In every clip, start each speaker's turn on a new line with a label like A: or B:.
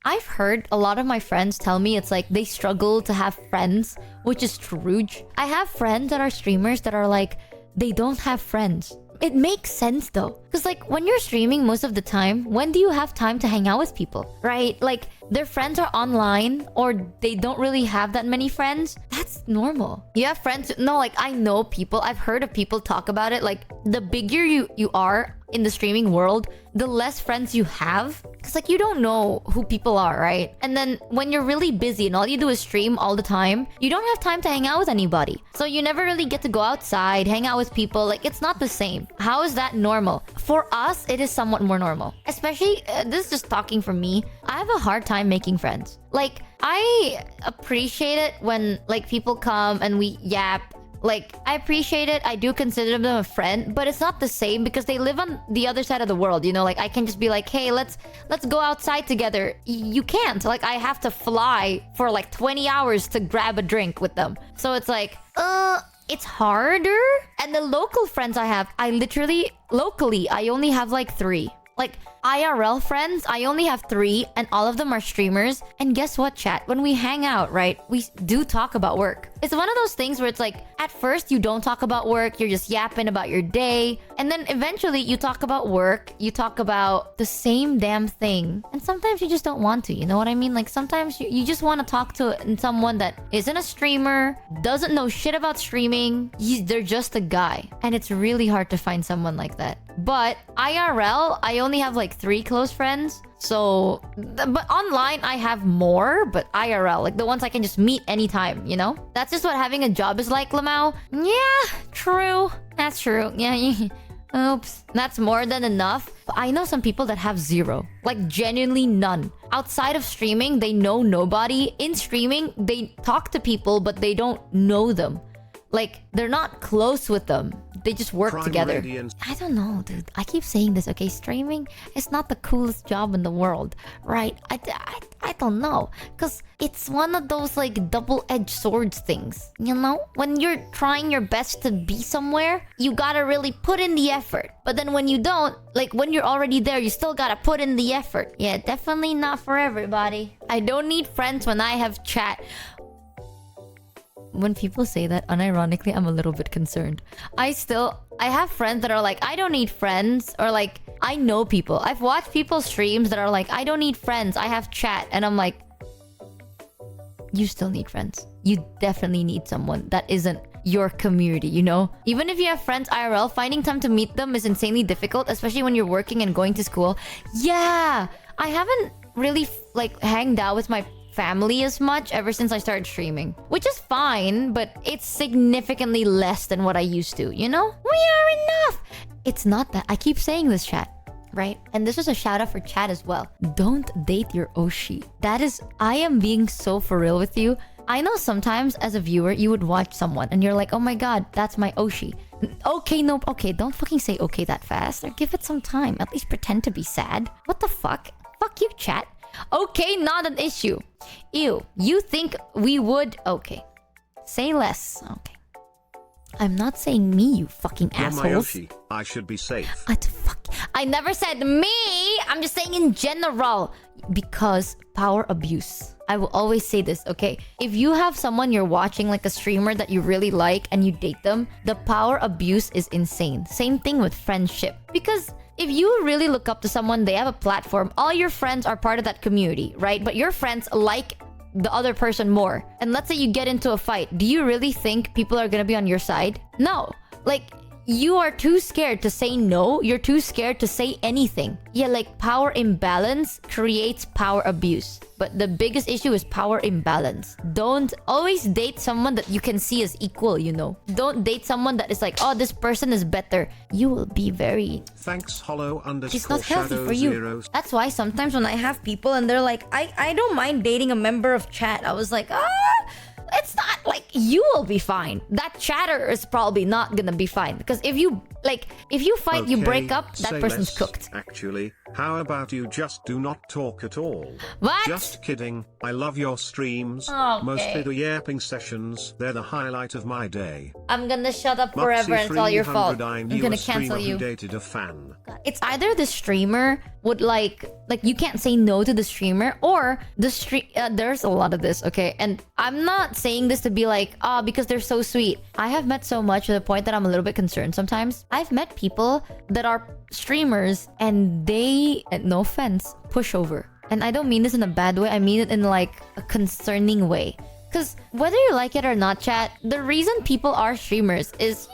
A: I've heard a lot of my friends tell me it's like they struggle to have friends, which is true. I have friends that are streamers that are like, they don't have friends. It makes sense though. Because like when you're streaming most of the time, when do you have time to hang out with people, right? Like their friends are online or they don't really have that many friends. That's normal. You have friends. No, like I know people. I've heard of people talk about it. Like the bigger you are in the streaming world, the less friends you have. Because like you don't know who people are, right? And then when you're really busy and all you do is stream all the time, you don't have time to hang out with anybody. So you never really get to go outside, hang out with people. Like it's not the same. How is that normal? For us, it is somewhat more normal. Especially, this is just talking for me. I have a hard time making friends. Like, I appreciate it when, like, people come and we yap. Like, I appreciate it. I do consider them a friend. But it's not the same because they live on the other side of the world, you know? Like, I can just be like, hey, let's go outside together. You can't. Like, I have to fly for, like, 20 hours to grab a drink with them. So it's like, it's harder. And the local friends I have, locally, I only have like 3. Like IRL friends, I only have 3 and all of them are streamers. And guess what, chat? When we hang out, right, we do talk about work. It's one of those things where it's like, at first you don't talk about work, you're just yapping about your day. And then eventually you talk about work, you talk about the same damn thing. And sometimes you just don't want to, you know what I mean? Like sometimes you just want to talk to someone that isn't a streamer, doesn't know shit about streaming. They're just a guy. And it's really hard to find someone like that. But IRL, I only have like 3 close friends. So, but online I have more, but IRL, like the ones I can just meet anytime, you know? That's just what having a job is like, Lamau. Yeah, true. That's true. Yeah. Oops. That's more than enough. But I know some people that have 0. Like genuinely none. Outside of streaming, they know nobody. In streaming, they talk to people, but they don't know them. Like, they're not close with them. They just work together. I don't know, dude. I keep saying this, okay? Streaming is not the coolest job in the world, right? I don't know. Because it's one of those, like, double-edged swords things. You know? When you're trying your best to be somewhere, you gotta really put in the effort. But then when you don't, like, when you're already there, you still gotta put in the effort. Yeah, definitely not for everybody. I don't need friends when I have chat. When people say that, unironically, I'm a little bit concerned. I have friends that are like, I don't need friends. Or like, I know people. I've watched people's streams that are like, I don't need friends. I have chat. And I'm like, you still need friends. You definitely need someone that isn't your community, you know? Even if you have friends IRL, finding time to meet them is insanely difficult, especially when you're working and going to school. Yeah, I haven't really like hanged out with my family as much ever since I started streaming, which is fine, but it's significantly less than what I used to, you know? We are enough. It's not that. I keep saying this, chat, right? And this is a shout out for chat as well. Don't date your Oshi. That is, I am being so for real with you. I know sometimes as a viewer, you would watch someone and you're like, oh my god, that's my Oshi. Okay, no, okay, don't fucking say okay that fast, or give it some time. At least pretend to be sad. What the fuck? Fuck you, chat. Okay, not an issue. Ew, you think we would... Okay. Say less. Okay. I'm not saying me, you fucking assholes.
B: Oshi, I should be safe.
A: I never said me! I'm just saying in general. Because power abuse. I will always say this, okay? If you have someone you're watching, like a streamer that you really like, and you date them, the power abuse is insane. Same thing with friendship. Because... if you really look up to someone, they have a platform, all your friends are part of that community, right? But your friends like the other person more. And let's say you get into a fight. Do you really think people are gonna be on your side? No. Like, you are too scared to say no. You're too scared to say anything. Yeah, like power imbalance creates power abuse. But the biggest issue is power imbalance. Don't always date someone that you can see as equal, you know. Don't date someone that is like, oh, this person is better. You will be very...
B: Thanks, hollow underscore
A: it's not healthy for you.
B: zeros.
A: That's why sometimes when I have people and they're like, I don't mind dating a member of chat. I was like, it's not... like, you will be fine. That chatter is probably not gonna be fine. Because if you fight, you break up, that
B: say
A: person's
B: less.
A: cooked.
B: Actually, how about you just do not talk at all?
A: What?
B: Just kidding. I love your streams.
A: Okay.
B: Mostly the yapping sessions. They're the highlight of my day.
A: I'm gonna shut up forever and it's all your fault. I'm gonna cancel you.
B: Who dated a fan.
A: It's either the streamer would like you can't say no to the streamer, or the there's a lot of this, okay? And I'm not saying this to be like, because they're so sweet. I have met so much to the point that I'm a little bit concerned sometimes. I've met people that are streamers and they, no offense, pushover. And I don't mean this in a bad way. I mean it in like a concerning way. Because whether you like it or not, chat, the reason people are streamers is,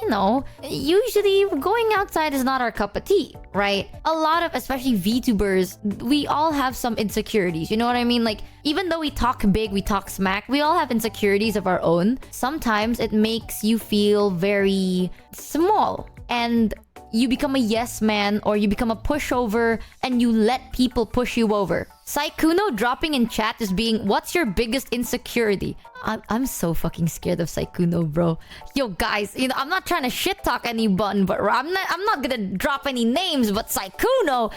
A: usually going outside is not our cup of tea, right? A lot of, especially VTubers, we all have some insecurities. You know what I mean? Like, even though we talk big, we talk smack, we all have insecurities of our own. Sometimes it makes you feel very small. And you become a yes man, or you become a pushover and you let people push you over. Saikuno dropping in chat is being, what's your biggest insecurity? I'm so fucking scared of Saikuno, bro. Yo, guys, I'm not trying to shit talk anyone, but I'm not gonna drop any names, but Saikuno,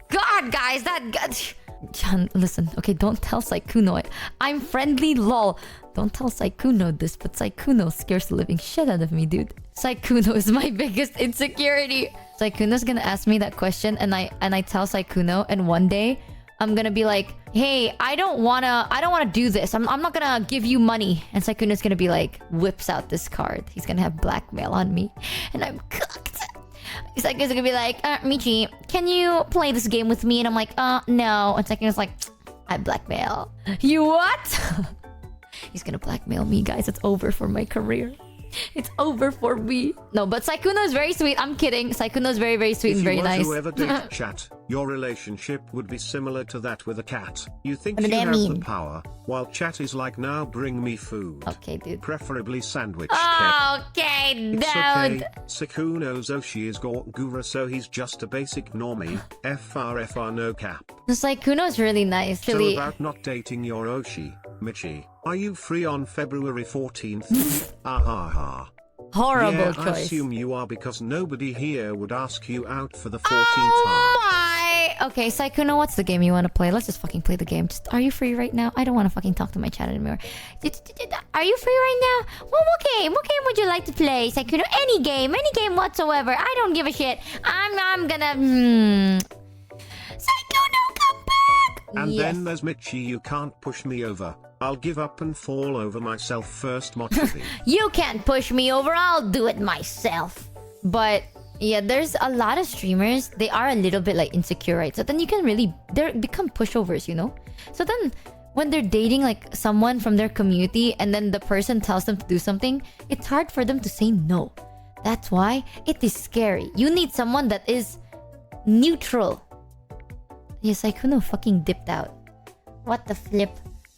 A: God, guys, John, listen, okay, don't tell Saikuno. I'm friendly, lol. Don't tell Saikuno this, but Saikuno scares the living shit out of me, dude. Saikuno is my biggest insecurity. Saikuno's gonna ask me that question, and I tell Saikuno, and one day I'm gonna be like, hey, I don't wanna do this. I'm not gonna give you money. And Saikuno's gonna be like, whips out this card. He's gonna have blackmail on me, and I'm cooked. He's gonna be like, Michi, can you play this game with me? And I'm like, no. And Saikuno's like, I blackmail. You what? He's gonna blackmail me, guys. It's over for my career. It's over for me. No, but Saikuno is very sweet. I'm kidding. Saikuno is very, very sweet and very nice.
B: If you were to ever date chat, your relationship would be similar to that with a cat. You think
A: What
B: you
A: does that
B: have
A: mean?
B: the power, while chat is like, now bring me food.
A: Okay, dude.
B: Preferably sandwich.
A: Okay, dude.
B: It's okay. Sakuno's Oshi is Gura, so he's just a basic normie. FR no cap.
A: The Saikuno is really nice.
B: So
A: Really.
B: about not dating your Oshi, Michi, are you free on February 14th? Ahaha.
A: Horrible
B: Yeah, I
A: choice.
B: assume you are, because nobody here would ask you out for the 14th
A: Oh
B: time.
A: my! Okay, Saikuno, what's the game you want to play? Let's just fucking play the game. Are you free right now? I don't want to fucking talk to my chat anymore. Are you free right now? Well, what game? What game would you like to play, Saikuno? Any game whatsoever. I don't give a shit. I'm gonna. Saikuno, come back!
B: And
A: Yes.
B: then there's Michi, you can't push me over. I'll give up and fall over myself first, Mochievee.
A: You can't push me over. I'll do it myself. But yeah, there's a lot of streamers. They are a little bit like insecure, right? So then you can really they become pushovers, So then when they're dating like someone from their community, and then the person tells them to do something, it's hard for them to say no. That's why it is scary. You need someone that is neutral. Yes, Saikuno fucking dipped out. What the flip?